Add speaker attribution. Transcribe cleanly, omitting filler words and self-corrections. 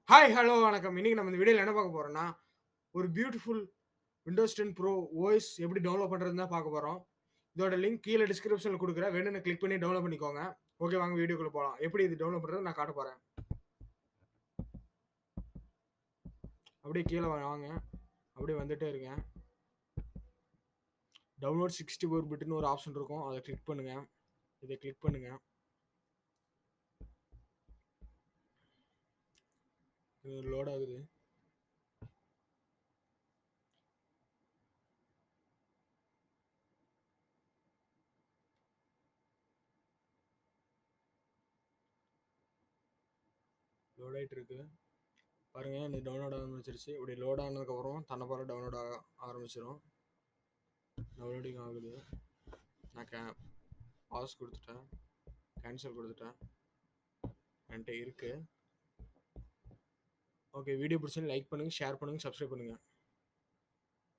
Speaker 1: Hi, hello, வணக்கம். இன்னைக்கு நம்ம இந்த வீடியோல என்ன பார்க்க போறோம்னா, ஒரு பியூட்டிஃபுல் Windows 10 Pro OS எப்படி டவுன்லோட் பண்றதுன்னு தான் பார்க்க போறோம். இதோட லிங்க் கீழ டிஸ்கிரிப்ஷன்ல குடுக்குறேன். வேணும்னா கிளிக் பண்ணி டவுன்லோட் பண்ணிக்கோங்க. ஓகே, வாங்க வீடியோக்குள்ள போலாம். எப்படி இது டவுன்லோட் பண்றதுன்னு நான் காட்டப் போறேன். அப்படியே கீழ வாங்க. அப்படியே வந்துட்டே இருங்க. டவுன்லோட் 64 பிட்னு ஒரு ஆப்ஷன் இருக்கும். அத கிளிக் பண்ணுங்க. இத கிளிக் பண்ணுங்க. இது லோட் ஆகுது. லோட் ஆயிட்டு இருக்கு. பாருங்க, இது டவுன்லோட் ஆக ஆரம்பிச்சிருச்சு. இப்படி லோட் ஆனதுக்கு அப்புறம் தன்னைப்போல டவுன்லோட் ஆக ஆரம்பிச்சிடும். டவுன்லோடிங் ஆகுது. நான் பாஸ் கொடுத்துட்டேன், கேன்சல் கொடுத்துட்டேன். என்கிட்ட இருக்கு. ஓகே, வீடியோ பிடிச்சிருந்தா லைக் பண்ணுங்க, ஷேர் பண்ணுங்க, சப்ஸ்கிரைப் பண்ணுங்க.